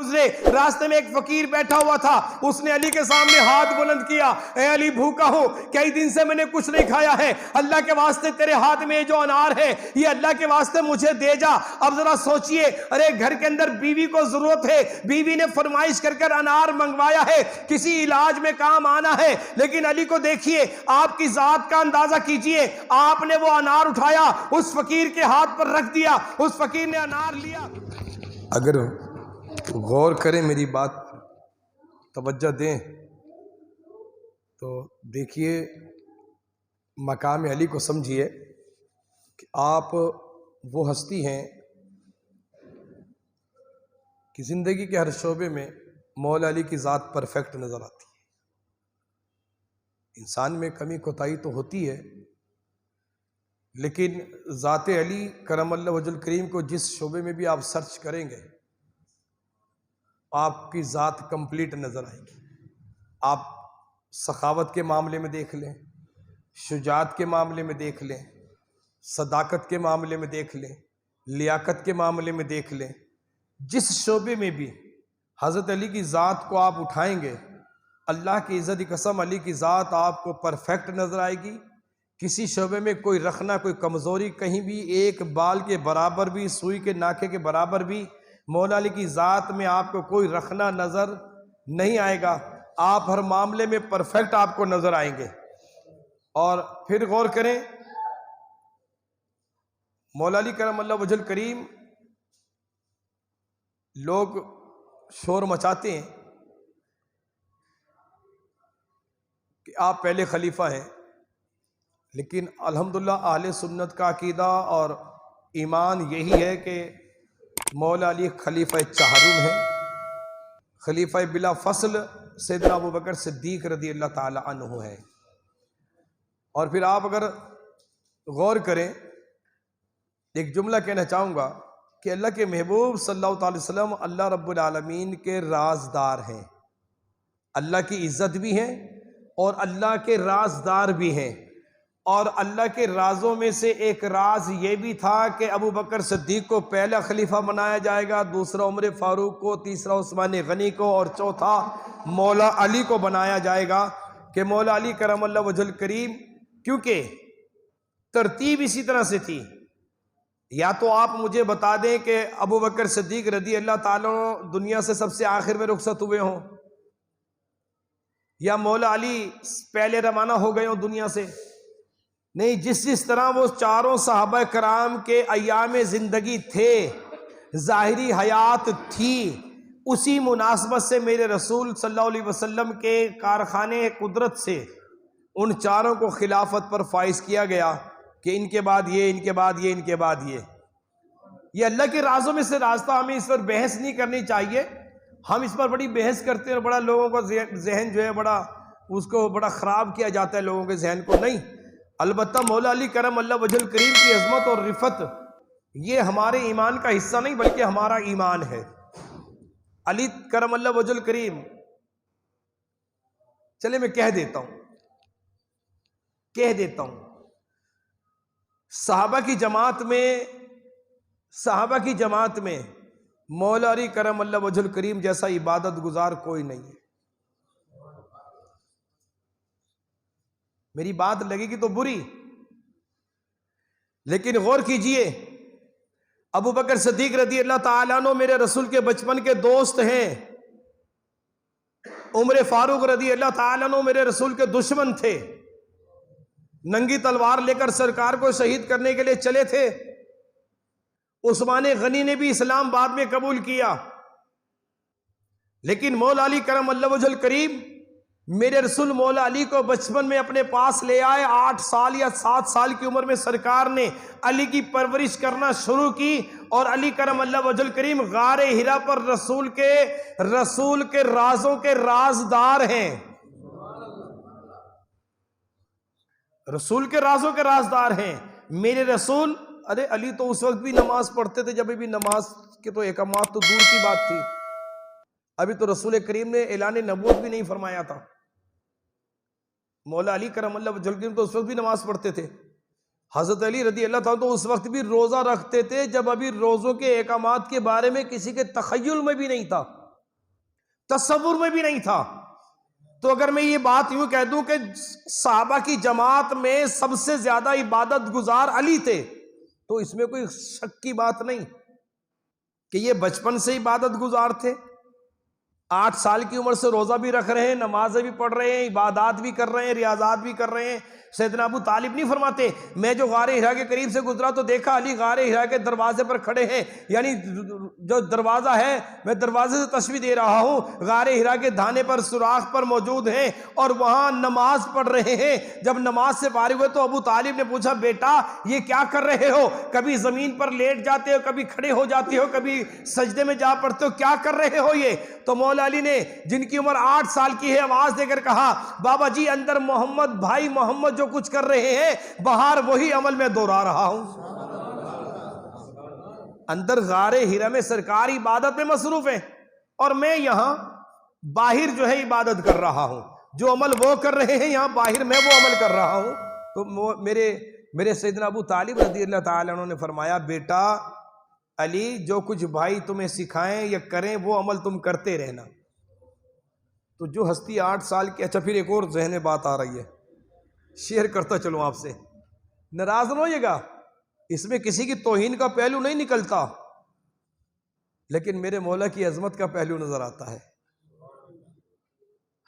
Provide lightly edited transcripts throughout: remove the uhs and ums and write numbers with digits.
گزرے، راستے میں ایک فقیر بیٹھا ہوا تھا، اس نے علی کے سامنے ہاتھ بلند کیا، اے علی بھوکا ہوں، کئی دن سے میں نے کچھ نہیں کھایا ہے، اللہ کے واسطے تیرے ہاتھ میں جو انار ہے یہ اللہ کے واسطے مجھے دے جا۔ اب ذرا سوچئے، ارے گھر کے اندر بیوی کو ضرورت ہے، بیوی نے فرمائش کر کر انار منگوایا ہے، کسی علاج میں کام آنا ہے، لیکن علی کو دیکھیے، آپ کی ذات کا اندازہ کیجئے، آپ نے وہ انار اٹھایا، اس فقیر کے ہاتھ پر رکھ دیا، اس فقیر نے انار لیا۔ اگر غور کریں میری بات پر، توجہ دیں تو دیکھیے مقام علی کو سمجھیے کہ آپ وہ ہستی ہیں کہ زندگی کے ہر شعبے میں مولا علی کی ذات پرفیکٹ نظر آتی ہے۔ انسان میں کمی کوتاہی تو ہوتی ہے، لیکن ذات علی کرم اللہ وجہ الکریم کو جس شعبے میں بھی آپ سرچ کریں گے آپ کی ذات کمپلیٹ نظر آئے گی۔ آپ سخاوت کے معاملے میں دیکھ لیں، شجاعت کے معاملے میں دیکھ لیں، صداقت کے معاملے میں دیکھ لیں، لیاقت کے معاملے میں دیکھ لیں، جس شعبے میں بھی حضرت علی کی ذات کو آپ اٹھائیں گے، اللہ کی عزت کی قسم علی کی ذات آپ کو پرفیکٹ نظر آئے گی۔ کسی شعبے میں کوئی رخنا، کوئی کمزوری کہیں بھی ایک بال کے برابر بھی، سوئی کے ناکے کے برابر بھی مولا علی کی ذات میں آپ کو کوئی رخنا نظر نہیں آئے گا۔ آپ ہر معاملے میں پرفیکٹ آپ کو نظر آئیں گے۔ اور پھر غور کریں، مولا علی کرم اللہ وجہ الکریم، لوگ شور مچاتے ہیں کہ آپ پہلے خلیفہ ہیں، لیکن الحمدللہ اہل سنت کا عقیدہ اور ایمان یہی ہے کہ مولا علی خلیفہ چہارم ہیں، خلیفہ بلا فصل سیدنا ابوبکر صدیق رضی اللہ تعالی عنہ ہے۔ اور پھر آپ اگر غور کریں، ایک جملہ کہنا چاہوں گا کہ اللہ کے محبوب صلی اللہ علیہ وسلم اللہ رب العالمین کے رازدار ہیں، اللہ کی عزت بھی ہیں اور اللہ کے رازدار بھی ہیں۔ اور اللہ کے رازوں میں سے ایک راز یہ بھی تھا کہ ابو بکر صدیق کو پہلا خلیفہ بنایا جائے گا، دوسرا عمر فاروق کو، تیسرا عثمان غنی کو، اور چوتھا مولا علی کو بنایا جائے گا۔ کہ مولا علی کرم اللہ وجہ الکریم، کیونکہ ترتیب اسی طرح سے تھی، یا تو آپ مجھے بتا دیں کہ ابو بکر صدیق رضی اللہ تعالیٰ دنیا سے سب سے آخر میں رخصت ہوئے ہوں، یا مولا علی پہلے روانہ ہو گئے ہوں دنیا سے۔ نہیں، جس طرح وہ چاروں صحابہ کرام کے ایام زندگی تھے، ظاہری حیات تھی، اسی مناسبت سے میرے رسول صلی اللہ علیہ وسلم کے کارخانے قدرت سے ان چاروں کو خلافت پر فائز کیا گیا کہ ان کے بعد یہ، ان کے بعد یہ، ان کے بعد یہ اللہ کے رازوں میں سے راز تھا۔ ہمیں اس پر بحث نہیں کرنی چاہیے، ہم اس پر بڑی بحث کرتے ہیں اور بڑا لوگوں کا ذہن جو ہے اس کو بڑا خراب کیا جاتا ہے لوگوں کے ذہن کو۔ نہیں، البتہ مولا علی کرم اللہ وجہ الکریم کی عظمت اور رفت یہ ہمارے ایمان کا حصہ نہیں بلکہ ہمارا ایمان ہے۔ علی کرم اللہ وجہ الکریم، چلے میں کہہ دیتا ہوں صحابہ کی جماعت میں مولا علی کرم اللہ وجہ الکریم جیسا عبادت گزار کوئی نہیں ہے۔ میری بات لگے گی تو بری، لیکن غور کیجئے، ابو بکر صدیق رضی اللہ تعالیٰ عنہ میرے رسول کے بچپن کے دوست ہیں، عمر فاروق رضی اللہ تعالیٰ عنہ میرے رسول کے دشمن تھے، ننگی تلوار لے کر سرکار کو شہید کرنے کے لیے چلے تھے۔ عثمان غنی نے بھی اسلام بعد میں قبول کیا، لیکن مولا علی کرم اللہ وجہ الکریم، میرے رسول مولا علی کو بچپن میں اپنے پاس لے آئے، 8 سال یا 7 سال کی عمر میں سرکار نے علی کی پرورش کرنا شروع کی، اور علی کرم اللہ وجہ الکریم غار حرا پر رسول کے رازوں کے رازدار ہیں، رسول کے رازوں کے رازدار ہیں۔ میرے رسول، ارے علی تو اس وقت بھی نماز پڑھتے تھے جب بھی نماز کے تو احکامات تو دور کی بات تھی، ابھی تو رسول کریم نے اعلان نبوت بھی نہیں فرمایا تھا۔ مولا علی کرم اللہ وجہ الکریم تو اس وقت بھی نماز پڑھتے تھے۔ حضرت علی رضی اللہ تعالیٰ تو اس وقت بھی روزہ رکھتے تھے جب ابھی روزوں کے احکامات کے بارے میں کسی کے تخیل میں بھی نہیں تھا۔ تصور میں بھی نہیں تھا۔ تو اگر میں یہ بات یوں کہہ دوں کہ صحابہ کی جماعت میں سب سے زیادہ عبادت گزار علی تھے، تو اس میں کوئی شک کی بات نہیں کہ یہ بچپن سے عبادت گزار تھے۔ 8 سال کی عمر سے روزہ بھی رکھ رہے ہیں، نمازیں بھی پڑھ رہے ہیں، عبادات بھی کر رہے ہیں، ریاضات بھی کر رہے ہیں۔ سیدنا ابو طالب نہیں فرماتے میں جو غار ہرا کے قریب سے گزرا تو دیکھا علی غار ہرا کے دروازے پر کھڑے ہیں، یعنی جو دروازہ ہے میں دروازے سے تشبیہ دے رہا ہوں، غار ہرا کے دھانے پر سوراخ پر موجود ہیں اور وہاں نماز پڑھ رہے ہیں۔ جب نماز سے فارغ ہوئے تو ابو طالب نے پوچھا بیٹا یہ کیا کر رہے ہو؟ کبھی زمین پر لیٹ جاتے ہو، کبھی کھڑے ہو جاتے ہو، کبھی سجدے میں جا پڑتے ہو، کیا کر رہے ہو یہ؟ تو مولا علی نے جن کی عمر 8 سال کی ہے آواز دے کر کہا بابا جی اندر محمد بھائی محمد جو کچھ کر رہے ہیں باہر وہی عمل میں دوہرا رہا ہوں۔ اندر غار ہرا میں سرکار عبادت میں مصروف ہیں اور میں یہاں باہر جو ہے عبادت کر رہا ہوں، جو عمل وہ کر رہے ہیں یہاں باہر میں وہ عمل کر رہا ہوں۔ تو میرے سیدنا ابو طالب رضی اللہ تعالیٰ عنہ نے فرمایا بیٹا علی جو کچھ بھائی تمہیں سکھائیں یا کریں وہ عمل تم کرتے رہنا۔ تو جو ہستی 8 سال کی، اچھا پھر ایک اور ذہن میں بات آ رہی ہے، شیئر کرتا چلوں آپ سے، ناراض نہ ہوئیے گا، اس میں کسی کی توہین کا پہلو نہیں نکلتا، لیکن میرے مولا کی عظمت کا پہلو نظر آتا ہے۔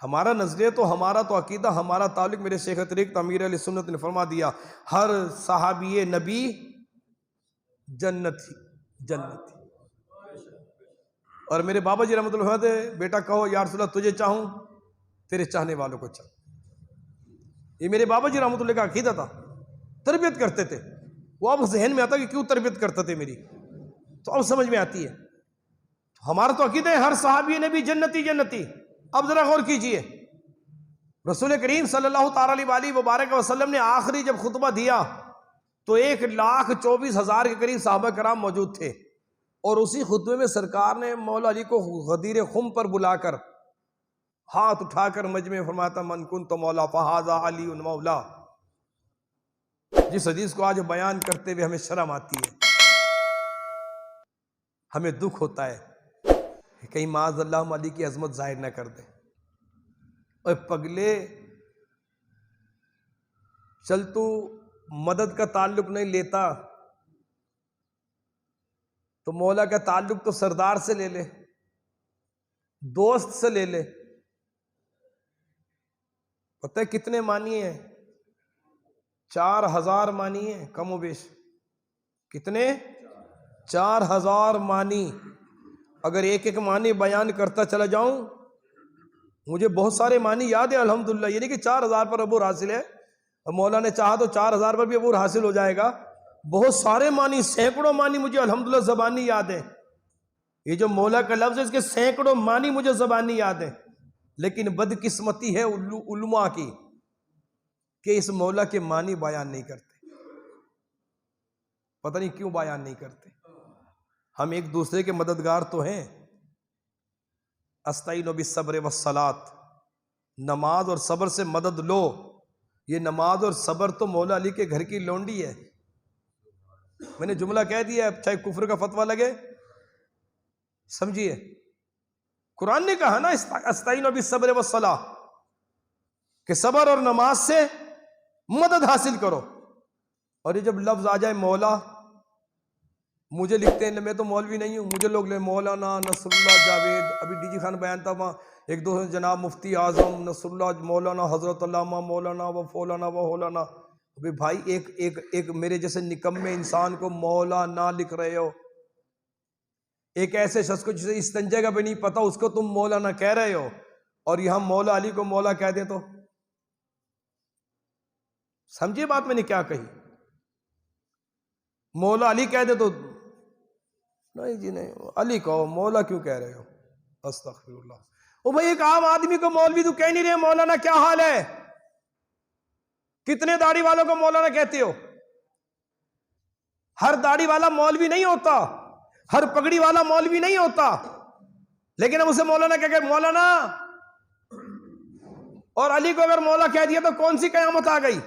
ہمارا نظریہ تو ہمارا تو عقیدہ ہمارا تعلق میرے شیخ طریقت امیر علیہ سنت نے فرما دیا ہر صحابی نبی جنتی جنتی۔ اور میرے بابا جی رحمۃ اللہ علیہ بیٹا کہو یا رسول اللہ تجھے چاہوں تیرے چاہنے والوں کو چاہوں، یہ میرے بابا جی رحمۃ اللہ کا عقیدہ تھا، تربیت کرتے تھے وہ۔ اب ذہن میں آتا کہ کیوں تربیت کرتے تھے میری، تو اب سمجھ میں آتی ہے۔ ہمارا تو عقیدہ ہے ہر صحابی نبی جنتی جنتی۔ اب ذرا غور کیجئے، رسول کریم صلی اللہ تعالی علیہ وبارک وسلم نے آخری جب خطبہ دیا تو 1,24,000 کے قریب صحابہ کرام موجود تھے، اور اسی خطبے میں سرکار نے مولا علی کو غدیر خم پر بلا کر ہاتھ اٹھا کر مجمع میں فرماتا من کنت مولا فہذا علی مولا۔ جس حدیث کو آج بیان کرتے ہوئے ہمیں شرم آتی ہے، ہمیں دکھ ہوتا ہے کہ کہیں معاذ اللہ ہم علی کی عظمت ظاہر نہ کر دیں۔ اور پگلے چل تو مدد کا تعلق نہیں لیتا تو مولا کا تعلق تو سردار سے لے لے، دوست سے لے لے۔ پتہ ہے کتنے معنی ہیں؟ 4,000 معنی ہیں کم و بیش۔ کتنے؟ 4,000 معنی۔ اگر ایک ایک معنی بیان کرتا چلا جاؤں، مجھے بہت سارے معنی یاد ہیں الحمدللہ، یہ نہیں کہ 4,000 پر عبور حاصل ہے، مولا نے چاہا تو 4,000 پر بھی عبور حاصل ہو جائے گا۔ بہت سارے معنی، سینکڑوں معنی مجھے الحمدللہ زبانی یاد ہیں۔ یہ جو مولا کا لفظ ہے اس کے سینکڑوں معنی مجھے زبانی یاد ہیں، لیکن بدقسمتی ہے علماء کی کہ اس مولا کے معنی بیان نہیں کرتے۔ پتہ نہیں کیوں بیان نہیں کرتے۔ ہم ایک دوسرے کے مددگار تو ہیں۔ استعینوا بالصبر والصلاۃ، نماز اور صبر سے مدد لو۔ یہ نماز اور صبر تو مولا علی کے گھر کی لونڈی ہے۔ میں نے جملہ کہہ دیا، چاہے کفر کا فتویٰ لگے، سمجھیے قرآن نے کہا نا استعینوا بالصبر والصلاۃ کہ صبر اور نماز سے مدد حاصل کرو۔ اور یہ جب لفظ آ جائے مولا، مجھے لکھتے ہیں میں تو مولوی نہیں ہوں، مجھے لوگ لے مولانا نصر اللہ جاوید، ابھی ڈی جی خان بیان تھا وہاں ایک دو جناب مفتی اعظم نصر اللہ مولانا حضرت علامہ مولانا و فولانا و ہولانا۔ ابھی بھائی ایک میرے جیسے نکمے انسان کو مولانا لکھ رہے ہو، ایک ایسے شخص کو جسے استنجے کا بھی نہیں پتا اس کو تم مولانا کہہ رہے ہو، اور یہاں مولا علی کو مولا کہہ دیں تو سمجھے بات میں نے کیا کہی؟ مولا علی کہہ دے تو نہیں جی نہیں، علی کہو، مولا کیوں کہہ رہے ہو؟ استغفر اللہ۔ او بھائی ایک عام آدمی کو مولوی تو کہہ نہیں رہے مولانا، کیا حال ہے؟ کتنے داڑھی والوں کو مولانا کہتے ہو؟ ہر داڑھی والا مولوی نہیں ہوتا، ہر پگڑی والا مولوی نہیں ہوتا، لیکن ہم اسے مولانا کہہ کہ مولانا، اور علی کو اگر مولا کہہ دیا تو کون سی قیامت آ گئی؟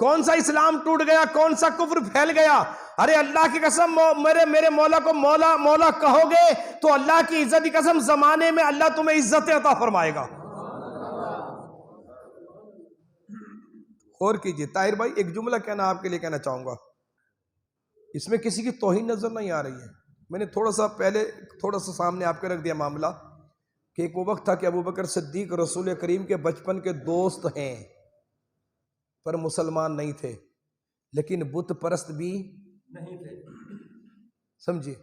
کون سا اسلام ٹوٹ گیا؟ کون سا کفر پھیل گیا؟ ارے اللہ کی قسم میرے مولا کو مولا مولا کہو گے تو اللہ کی عزت کی قسم زمانے میں اللہ تمہیں عزت عطا فرمائے گا. اور کیجئے. طاہر بھائی ایک جملہ کہنا آپ کے لیے کہنا چاہوں گا, اس میں کسی کی توہین نظر نہیں آ رہی ہے. میں نے تھوڑا سا سامنے آپ کے رکھ دیا معاملہ کہ ایک وہ وقت تھا کہ ابوبکر صدیق رسول کریم کے بچپن کے دوست ہیں پر مسلمان نہیں تھے, لیکن بت پرست بھی نہیں تھے. سمجھے,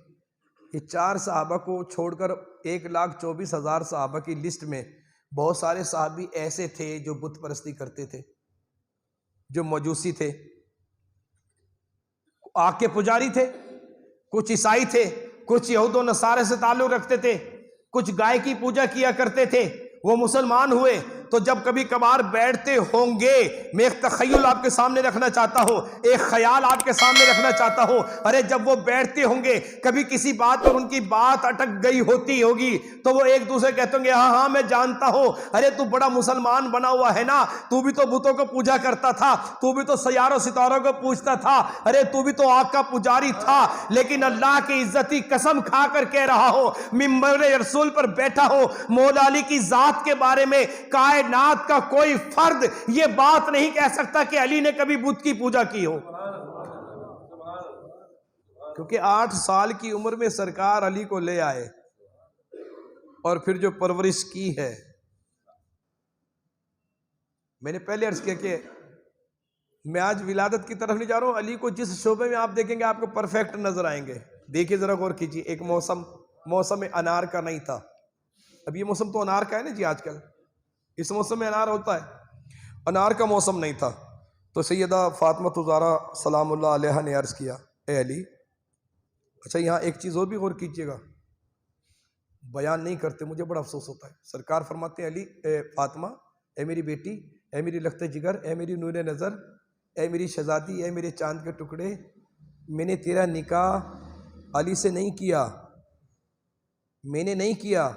یہ 4 صحابہ کو چھوڑ کر 1,24,000 صحابہ کی لسٹ میں بہت سارے صحابی ایسے تھے جو بت پرستی کرتے تھے, جو مجوسی تھے, آگ کے پجاری تھے, کچھ عیسائی تھے, کچھ یہود و نصارے سے تعلق رکھتے تھے, کچھ گائے کی پوجا کیا کرتے تھے. وہ مسلمان ہوئے تو جب کبھی کبھار بیٹھتے ہوں گے, میں ایک تخیل آپ کے سامنے رکھنا چاہتا ہوں, ایک خیال آپ کے سامنے رکھنا چاہتا ہوں. ارے جب وہ بیٹھتے ہوں گے, کبھی کسی بات پر ان کی بات اٹک گئی ہوگی تو وہ ایک دوسرے کہتے ہوں گے ہاں ہاں میں جانتا ہوں, ارے تو بڑا مسلمان بنا ہوا ہے نا, تو بھی تو بتوں کو پوجا کرتا تھا, تو بھی تو سیاروں ستاروں کو پوجتا تھا, ارے تو بھی تو آگ کا پجاری تھا. لیکن اللہ کی عزت کی قسم کھا کر کہہ رہا ہو, منبر رسول پر بیٹھا ہو, مولا علی کی ذات کے بارے میں کائنات کا کوئی فرد یہ بات نہیں کہہ سکتا کہ علی نے کبھی بت کی پوجا کی ہو. کیونکہ 8 سال کی عمر میں سرکار علی کو لے آئے اور پھر جو پرورش کی ہے. میں نے پہلے عرض کیا کہ میں آج ولادت کی طرف نہیں جا رہا ہوں, علی کو جس شعبے میں آپ دیکھیں گے آپ کو پرفیکٹ نظر آئیں گے. دیکھیے ذرا غور کیجیے, ایک موسم انار کا نہیں تھا. اب یہ موسم تو انار کا ہے نا جی, آج کل اس موسم میں انار ہوتا ہے, انار کا موسم نہیں تھا. تو سیدہ فاطمہ زہرا سلام اللہ علیہا نے عرض کیا, اے علی. اچھا یہاں ایک چیز اور بھی غور کیجیے گا, بیان نہیں کرتے مجھے بڑا افسوس ہوتا ہے. سرکار فرماتے ہیں علی, اے فاطمہ, اے میری بیٹی, اے میری لخت جگر, اے میری نور نظر, اے میری شہزادی, اے میرے چاند کے ٹکڑے, میں نے تیرا نکاح علی سے نہیں کیا, میں نے نہیں کیا,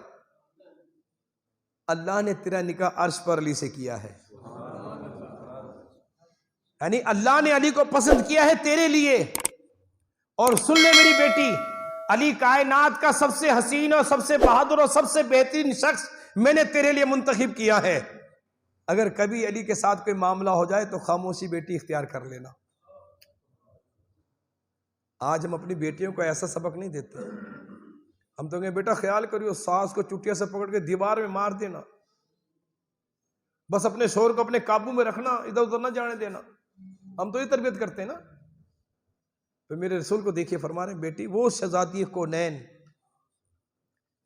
اللہ نے تیرا نکاح عرش پر علی سے کیا ہے. یعنی اللہ نے علی کو پسند کیا ہے تیرے لیے. اور سن لے میری بیٹی, علی کائنات کا سب سے حسین اور سب سے بہادر اور سب سے بہترین شخص میں نے تیرے لیے منتخب کیا ہے. اگر کبھی علی کے ساتھ کوئی معاملہ ہو جائے تو خاموشی بیٹی اختیار کر لینا. آج ہم اپنی بیٹیوں کو ایسا سبق نہیں دیتے. ہم تو کہیں بیٹا خیال کریو, ساس کو چٹیا سے پکڑ کے دیوار میں مار دینا, بس اپنے شوہر کو اپنے قابو میں رکھنا, ادھر ادھر نہ جانے دینا. ہم تو یہ تربیت کرتے ہیں نا. تو میرے رسول کو دیکھیے, فرما رہے ہیں بیٹی وہ شہزادی کونین,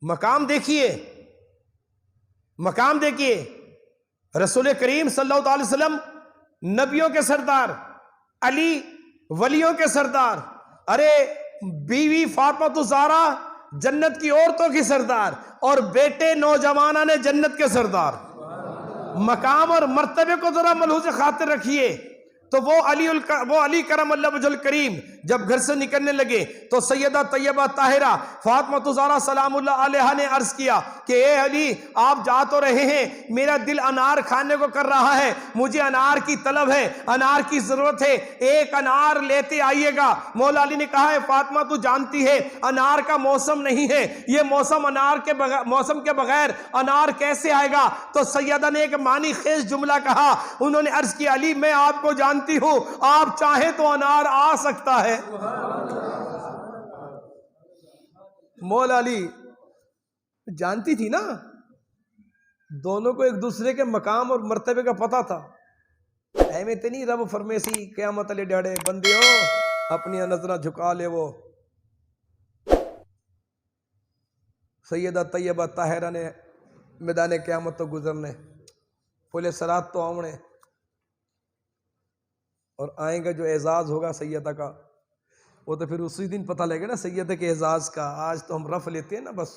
مقام دیکھیے, مقام دیکھیے. رسول کریم صلی اللہ علیہ وسلم نبیوں کے سردار, علی ولیوں کے سردار, ارے بیوی فاطمہ زہرا جنت کی عورتوں کی سردار, اور بیٹے نوجوانان جنت کے سردار. مقام اور مرتبے کو ذرا ملحوظ خاطر رکھیے. تو وہ علی کرم اللہ وجہ الکریم جب گھر سے نکلنے لگے تو سیدہ طیبہ طاہرہ فاطمہ زہرا سلام اللہ علیہا نے عرض کیا کہ اے علی, آپ جا تو رہے ہیں, میرا دل انار کھانے کو کر رہا ہے, مجھے انار کی طلب ہے, انار کی ضرورت ہے, ایک انار لیتے آئیے گا. مولا علی نے کہا ہے فاطمہ تو جانتی ہے انار کا موسم نہیں ہے, یہ موسم کے بغیر انار کیسے آئے گا. تو سیدہ نے ایک معنی خیز جملہ کہا, انہوں نے عرض کیا علی میں آپ کو جانتی ہوں, آپ چاہیں تو انار آ سکتا ہے. مولا علی جانتی تھی نا, دونوں کو ایک دوسرے کے مقام اور مرتبے کا پتا تھا. اہمیت نہیں رب فرمیسی قیامت علی ڈاڑے بندیو اپنی نظرہ جھکا لے. وہ سیدہ طیبہ طاہرہ نے میدان قیامت تو گزرنے, پھولے سرات تو آونے, اور آئیں گا جو اعزاز ہوگا سیدہ کا وہ تو پھر اسی دن پتہ لگے نا سیدہ کے اعزاز کا. آج تو ہم رف لیتے ہیں نا, بس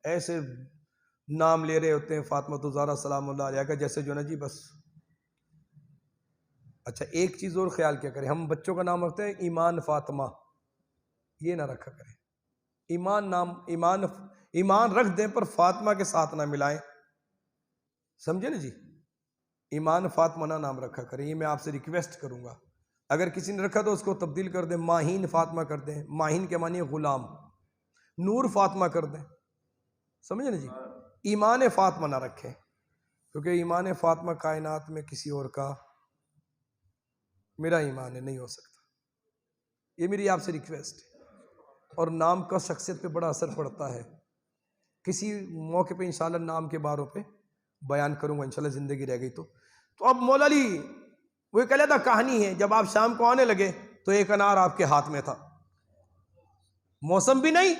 ایسے نام لے رہے ہوتے ہیں فاطمہ زہرا سلام اللہ علیہا کا, جیسے جو نا جی بس. اچھا ایک چیز اور خیال کیا کریں, ہم بچوں کا نام رکھتے ہیں ایمان فاطمہ, یہ نہ رکھا کریں. ایمان رکھ دیں پر فاطمہ کے ساتھ نہ ملائیں, سمجھے نا جی. ایمان فاطمہ نہ نام رکھا کریں, یہ میں آپ سے ریکویسٹ کروں گا. اگر کسی نے رکھا تو اس کو تبدیل کر دیں، ماہین فاطمہ کر دیں، ماہین کے معنی غلام، نور فاطمہ کر دیں، سمجھے نا جی، ایمان فاطمہ نہ رکھیں، کیونکہ ایمان فاطمہ کائنات میں کسی اور کا، میرا ایمان ہے، نہیں ہو سکتا۔ یہ میری آپ سے ریکویسٹ ہے۔ اور نام کا شخصیت پہ بڑا اثر پڑتا ہے، کسی موقع پہ انشاءاللہ نام کے باروں پہ بیان کروں گا انشاءاللہ، زندگی رہ گئی تو اب مولا علی وہ ایک علیحدہ کہانی ہے۔ جب آپ شام کو آنے لگے تو ایک انار آپ کے ہاتھ میں تھا، موسم بھی نہیں،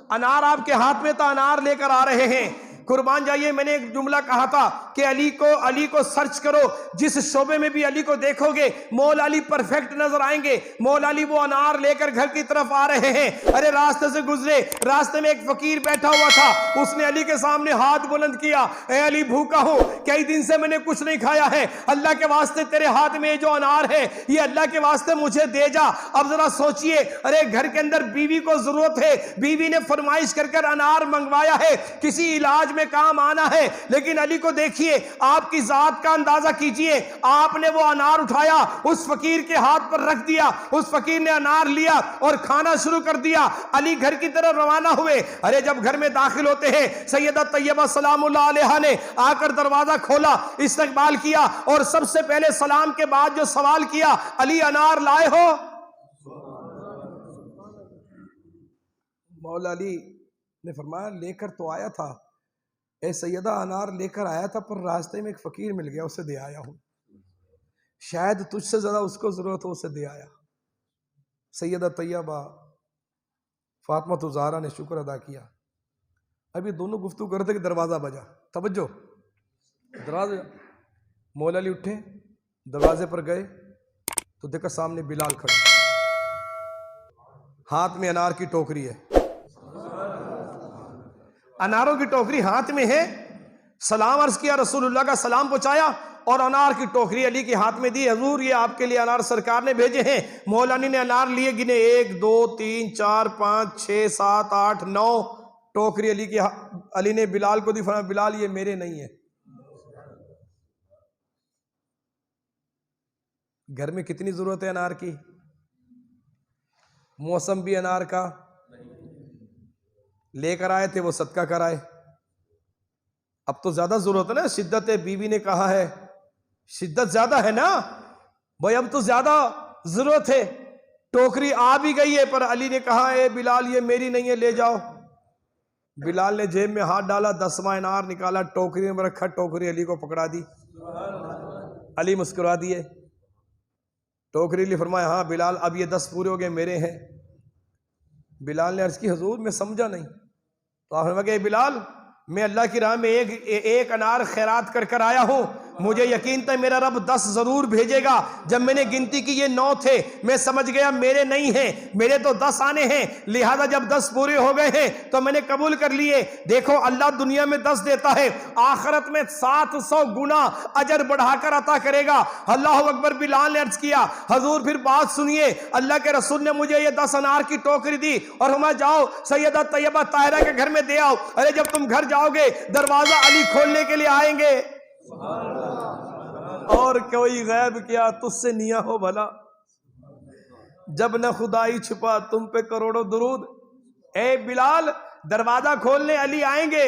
انار آپ کے ہاتھ میں تھا، انار لے کر آ رہے ہیں۔ قربان جائیے، میں نے ایک جملہ کہا تھا کہ علی کو سرچ کرو، جس شعبے میں بھی علی کو دیکھو گے مولا علی پرفیکٹ نظر آئیں گے۔ مولا علی وہ انار لے کر گھر کی طرف آ رہے ہیں، ارے راستے سے گزرے، راستے میں ایک فقیر بیٹھا ہوا تھا، اس نے علی کے سامنے ہاتھ بلند کیا، اے علی بھوکا ہوں، کئی دن سے میں نے کچھ نہیں کھایا ہے، اللہ کے واسطے تیرے ہاتھ میں جو انار ہے یہ اللہ کے واسطے مجھے دے جا۔ اب ذرا سوچئے، ارے گھر کے اندر بیوی کو ضرورت ہے، بیوی نے فرمائش کر کر انار منگوایا ہے، کسی علاج میں کام آنا ہے، لیکن علی کو دیکھیے، آپ کی ذات کا اندازہ کیجئے، آپ نے وہ انار اٹھایا، اس فقیر کے ہاتھ پر رکھ دیا، اس فقیر نے انار لیا اور کھانا شروع کر دیا۔ علی گھر کی طرف روانہ ہوئے، ارے جب گھر میں داخل ہوتے ہیں، سیدہ طیبہ سلام اللہ علیہا نے آ کر دروازہ کھولا، استقبال کیا، اور سب سے پہلے سلام کے بعد جو سوال کیا، علی انار لائے ہو؟ مولا علی نے فرمایا لے کر تو آیا تھا اے سیدہ، انار لے کر آیا تھا، پر راستے میں ایک فقیر مل گیا، اسے دے آیا ہوں، شاید تجھ سے زیادہ اس کو ضرورت ہو، اسے دے آیا۔ سیدہ طیبہ فاطمہ الزہرا نے شکر ادا کیا۔ ابھی دونوں گفتگو کرتے کہ دروازہ بجا، توجہ، دروازہ، مولا علی اٹھے، دروازے پر گئے تو دیکھا سامنے بلال کھڑا، ہاتھ میں انار کی ٹوکری ہے، اناروں کی ٹوکری ہاتھ میں ہے، سلام عرض کیا، رسول اللہ کا سلام پہنچایا اور انار کی ٹوکری علی کے ہاتھ میں دی، حضور یہ آپ کے لیے انار سرکار نے بھیجے ہیں۔ مولا علی نے انار لیے، گنے 1 2 3 4 5 6 7 8 9 ٹوکری علی نے بلال کو دی، فرمایا بلال یہ میرے نہیں ہیں۔ گھر میں کتنی ضرورت ہے انار کی، موسم بھی انار کا، لے کر آئے تھے وہ صدقہ کرائے، اب تو زیادہ ضرورت ہے نا، شدت ہے، بیوی نے کہا ہے شدت زیادہ ہے نا بھائی، اب تو زیادہ ضرورت ہے، ٹوکری آ بھی گئی ہے، پر علی نے کہا اے بلال یہ میری نہیں ہے، لے جاؤ۔ بلال نے جیب میں ہاتھ ڈالا، 10واں انار نکالا، ٹوکری میں رکھا، ٹوکری علی کو پکڑا دی، علی مسکرا دیے، ٹوکری لی، فرمایا ہاں بلال اب یہ 10 پورے ہو گئے، میرے ہیں۔ بلال نے عرض کی حضور میں سمجھا نہیں، تو آپ نے کہا کہ بلال میں اللہ کی راہ میں ایک انار خیرات کر کر آیا ہوں، مجھے یقین تھا میرا رب 10 ضرور بھیجے گا، جب میں نے گنتی کی یہ 9 تھے، میں سمجھ گیا میرے نہیں ہیں، میرے تو 10 آنے ہیں، لہذا جب 10 پورے ہو گئے ہیں تو میں نے قبول کر لیے۔ دیکھو اللہ دنیا میں 10 دیتا ہے، آخرت میں 700 گنا اجر بڑھا کر عطا کرے گا۔ اللہ اکبر۔ بلال نے عرض کیا حضور پھر بات سنیے، اللہ کے رسول نے مجھے یہ 10 انار کی ٹوکری دی اور ہمیں جاؤ سیدہ طیبہ طاہرہ کے گھر میں دے آؤ۔ ارے جب تم گھر جاؤ گے دروازہ علی کھولنے کے لیے آئیں گے، اور کوئی غیب کیا تجھ سے نیا ہو بھلا، جب نہ خدائی چھپا تم پہ کروڑوں درود۔ اے بلال دروازہ کھولنے علی آئیں گے،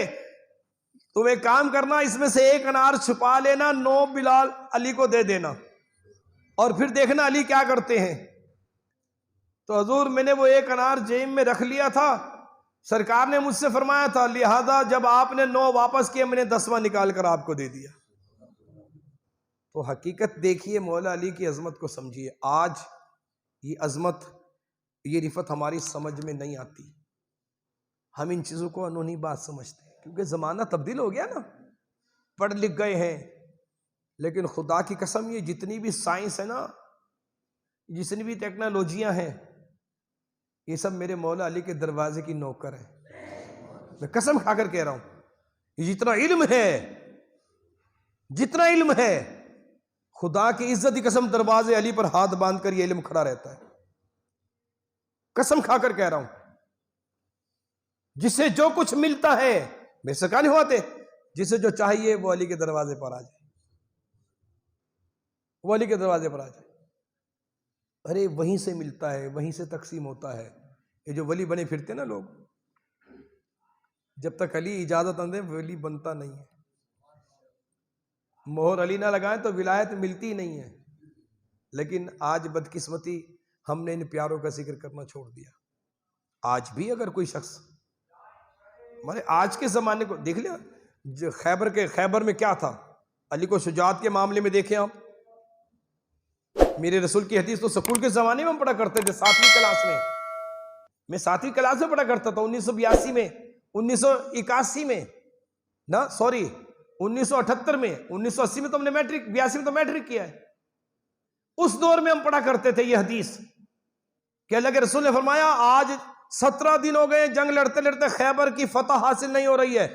تم ایک کام کرنا، اس میں سے 1 انار چھپا لینا، 9 بلال علی کو دے دینا، اور پھر دیکھنا علی کیا کرتے ہیں۔ تو حضور میں نے وہ 1 انار جیب میں رکھ لیا تھا، سرکار نے مجھ سے فرمایا تھا، لہذا جب آپ نے 9 واپس کیے میں نے 10واں نکال کر آپ کو دے دیا۔ تو حقیقت دیکھیے، مولا علی کی عظمت کو سمجھیے۔ آج یہ عظمت، یہ رفت ہماری سمجھ میں نہیں آتی، ہم ان چیزوں کو انہونی بات سمجھتے ہیں، کیونکہ زمانہ تبدیل ہو گیا نا، پڑھ لکھ گئے ہیں، لیکن خدا کی قسم یہ جتنی بھی سائنس ہے نا، جتنی بھی ٹیکنالوجیاں ہیں، یہ سب میرے مولا علی کے دروازے کی نوکر ہیں، میں قسم کھا کر کہہ رہا ہوں۔ یہ جتنا علم ہے خدا کی عزت کی قسم، دروازے علی پر ہاتھ باندھ کر یہ علم کھڑا رہتا ہے، قسم کھا کر کہہ رہا ہوں۔ جسے جو کچھ ملتا ہے، میرے سے کہا نہیں ہوتے، جسے جو چاہیے وہ علی کے دروازے پر آ جائے، وہ علی کے دروازے پر آ جائے۔ ارے وہیں سے ملتا ہے، وہیں سے تقسیم ہوتا ہے. یہ جو ولی بنے پھرتے نا لوگ، جب تک علی اجازت نہ دے ولی بنتا نہیں ہے. مہر علی نہ لگائیں تو ولایت ملتی ہی نہیں ہے. لیکن آج بدقسمتی ہم نے ان پیاروں کا ذکر کرنا چھوڑ دیا. آج بھی اگر کوئی شخص ہمارے آج کے زمانے کو دیکھ لیا، جو خیبر میں کیا تھا، علی کو شجاعت کے معاملے میں دیکھیں آپ. میرے رسول کی حدیث تو سکول کے زمانے میں ہم پڑھا کرتے تھے، 7ویں کلاس میں. میں 7ویں کلاس میں پڑھا کرتا تھا، 1982 میں، 1981 میں، نا سوری 1978 میں، 1980 میں تو ہم نے میٹرک، 82 میں تو میٹرک کیا ہے. اس دور میں ہم پڑھا کرتے تھے یہ حدیث کہ اللہ کے رسول نے فرمایا آج 17 دن ہو گئے جنگ لڑتے لڑتے خیبر کی فتح حاصل نہیں ہو رہی ہے.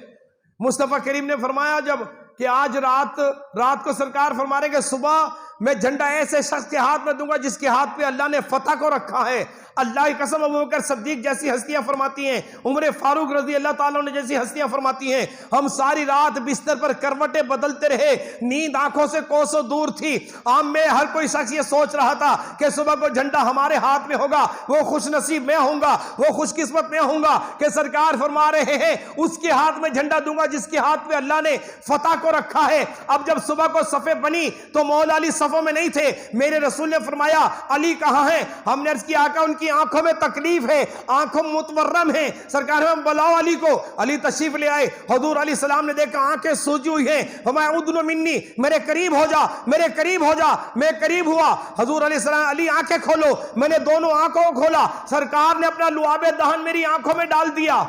مصطفیٰ کریم نے فرمایا جب کہ آج رات کو سرکار فرما رہے کہ صبح میں جھنڈا ایسے شخص کے ہاتھ میں دوں گا جس کے ہاتھ پہ اللہ نے فتح کو رکھا ہے. اللہ کی قسم ابوبکر صدیق جیسی ہستیاں فرماتی ہیں، عمر فاروق رضی اللہ تعالیٰ نے جیسی ہستیاں فرماتی ہیں، ہم ساری رات بستر پر کروٹیں بدلتے رہے، نیند آنکھوں سے کوسوں دور تھی. عام میں ہر کوئی شخص یہ سوچ رہا تھا کہ صبح کو جھنڈا ہمارے ہاتھ میں ہوگا، وہ خوش نصیب میں ہوں گا، وہ خوش قسمت میں ہوں گا کہ سرکار فرما رہے ہیں اس کے ہاتھ میں جھنڈا دوں گا جس کے ہاتھ پہ اللہ نے فتح کو رکھا ہے. اب جب صبح کو صفیں بنی تو مولا علی صفوں میں نہیں تھے. میرے رسول نے فرمایا علی کہاں ہیں؟ ہم نے عرض کیا آقا ان کی آنکھوں میں تکلیف ہے، آنکھوں متورم ہیں. سرکار میں بلاؤ علی کو. علی تشریف لے آئے. حضور علیہ السلام نے دیکھا آنکھیں سوجی ہوئی ہیں. فرمایا ادنو منی، میرے قریب ہو جا، میرے قریب ہو جا. میں قریب ہوا. حضور علیہ السلام علی آنکھیں کھولو. میں نے دونوں آنکھوں کو کھولا. سرکار نے اپنا لعاب دہن میری آنکھوں میں ڈال دیا.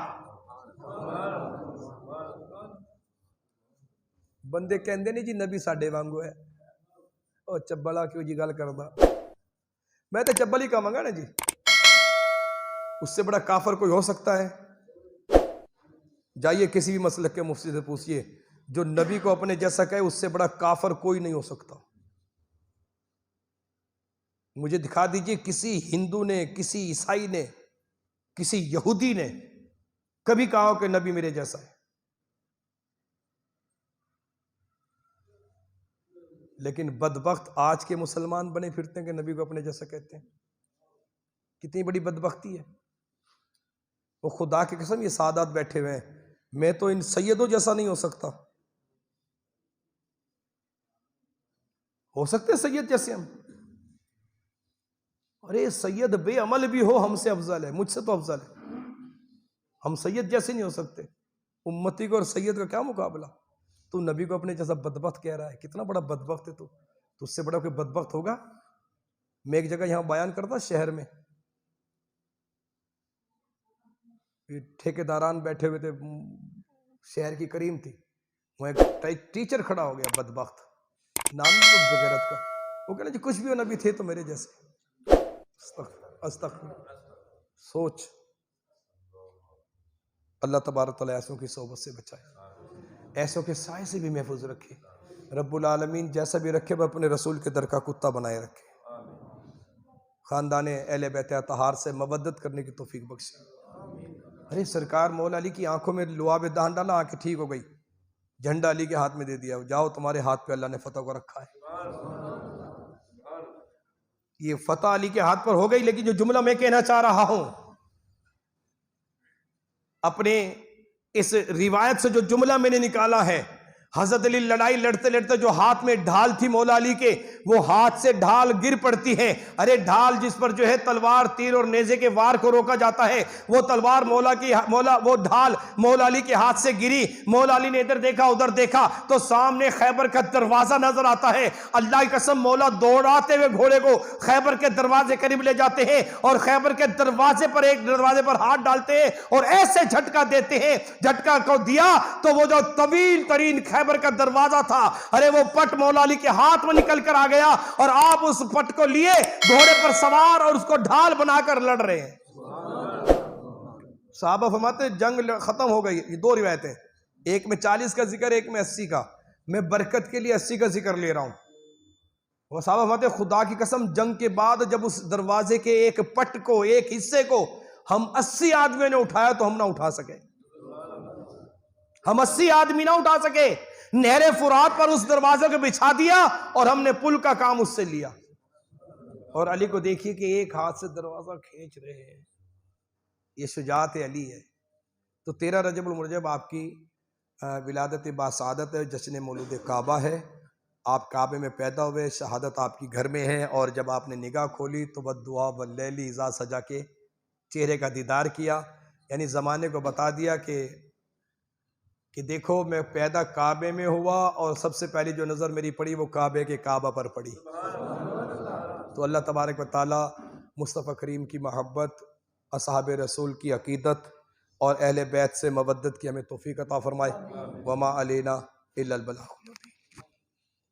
بندے کہندے نہیں جی نبی ساڈے وانگو ہے، او چبلا کیوں جی گل کردا. میں تو چبل ہی کہاں گا نا جی. اس سے بڑا کافر کوئی ہو سکتا ہے؟ جائیے کسی بھی مسلک کے مفتی سے پوچھئے، جو نبی کو اپنے جیسا کہے اس سے بڑا کافر کوئی نہیں ہو سکتا. مجھے دکھا دیجئے کسی ہندو نے، کسی عیسائی نے، کسی یہودی نے کبھی کہا ہو کہ نبی میرے جیسا ہے. لیکن بدبخت آج کے مسلمان بنے پھرتے ہیں کہ نبی کو اپنے جیسا کہتے ہیں. کتنی بڑی بدبختی ہے. وہ خدا کی قسم یہ سادات بیٹھے ہوئے ہیں، میں تو ان سیدوں جیسا نہیں ہو سکتا. ہو سکتے سید جیسے ہم؟ ارے سید بے عمل بھی ہو ہم سے افضل ہے، مجھ سے تو افضل ہے. ہم سید جیسے نہیں ہو سکتے. امتی کو اور سید کا کیا مقابلہ. تو نبی کو اپنے جیسا بدبخت کہہ رہا ہے. کتنا بڑا بدبخت ہے تو اس سے بڑا کوئی بدبخت ہوگا؟ میں ایک جگہ یہاں بیان کرتا شہر میں، ٹھیکیداران بیٹھے ہوئے تھے، شہر کی کریم تھی. وہ ایک ٹیچر کھڑا ہو گیا بدبخت، نام بھی بغیرت کا. وہ کہنا جی کچھ بھی ہو نبی تھے تو میرے جیسے. استغفر. سوچ. اللہ تبارک تعالیٰ ایسوں کی صحبت سے بچائے، ایسوں کے سائے سے بھی محفوظ رکھے. رب العالمین جیسا بھی رکھے وہ اپنے رسول کے در کا کتا بنائے رکھے. خاندان اہل بیت اطہار سے مودت کرنے کی توفیق بخشے. ارے سرکار مولا علی کی آنکھوں میں لعاب دہن ڈالا، آنکھیں ٹھیک ہو گئی. جھنڈا علی کے ہاتھ میں دے دیا، جاؤ تمہارے ہاتھ پہ اللہ نے فتح کو رکھا ہے. یہ فتح علی کے ہاتھ پر ہو گئی. لیکن جو جملہ میں کہنا چاہ رہا ہوں، اپنے اس روایت سے جو جملہ میں نے نکالا ہے، حضرت علی لڑائی لڑتے لڑتے جو ہاتھ میں ڈھال تھی مولا علی کے، وہ ہاتھ سے ڈھال گر پڑتی ہے. ارے ڈھال جس پر جو ہے تلوار، تیر اور نیزے کے وار کو روکا جاتا ہے، وہ تلوار وہ ڈھال مولا علی کے ہاتھ سے گری. مولا علی نے ادھر دیکھا ادھر دیکھا تو سامنے خیبر کا دروازہ نظر آتا ہے. اللہ کی قسم مولا دوڑاتے ہوئے گھوڑے کو خیبر کے دروازے قریب لے جاتے ہیں اور خیبر کے دروازے پر ایک دروازے پر ہاتھ ڈالتے ہیں اور ایسے جھٹکا دیتے ہیں. جھٹکا کو دیا تو وہ جو طویل ترین خیبر کا دروازہ تھا، ارے وہ پٹ مولا علی کے ہاتھ میں نکل کر آ گیا اور آپ اس پٹ کو لیے گھوڑے پر سوار اور اس کو ڈھال بنا کر لڑ رہے ہیں. صحابہ فرماتے ہیں جنگ ختم ہو گئی. یہ دو روایتیں، ایک میں 40 کا ذکر، ایک میں 80 کا. میں برکت کے لیے 80 کا ذکر لے رہا ہوں. وہ صحابہ فرماتے ہیں خدا کی قسم جنگ کے بعد جب اس دروازے کے ایک پٹ کو، ایک حصے کو ہم 80 آدمیوں نے اٹھایا تو ہم نہ اٹھا سکے. ہم 80 آدمی نہ اٹھا سکے. نہر فرات پر اس دروازے کو بچھا دیا اور ہم نے پل کا کام اس سے لیا. اور علی کو دیکھیے کہ ایک ہاتھ سے دروازہ کھینچ رہے ہیں، یہ شجاعت علی ہے۔ تو 13 رجب المرجب آپ کی ولادت باسعادت ہے، جشن مولود کعبہ ہے، آپ کعبے میں پیدا ہوئے، شہادت آپ کی گھر میں ہے، اور جب آپ نے نگاہ کھولی تو والدعا واللیل اذا سجا کے چہرے کا دیدار کیا، یعنی زمانے کو بتا دیا کہ دیکھو میں پیدا کعبے میں ہوا، اور سب سے پہلی جو نظر میری پڑی وہ کعبے کے کعبہ پر پڑی۔ تو اللہ تبارک و تعالی مصطفیٰ کریم کی محبت، اصحاب رسول کی عقیدت اور اہل بیت سے مودت کی ہمیں توفیق عطا فرمائے۔ وما علینا الا البلاغ۔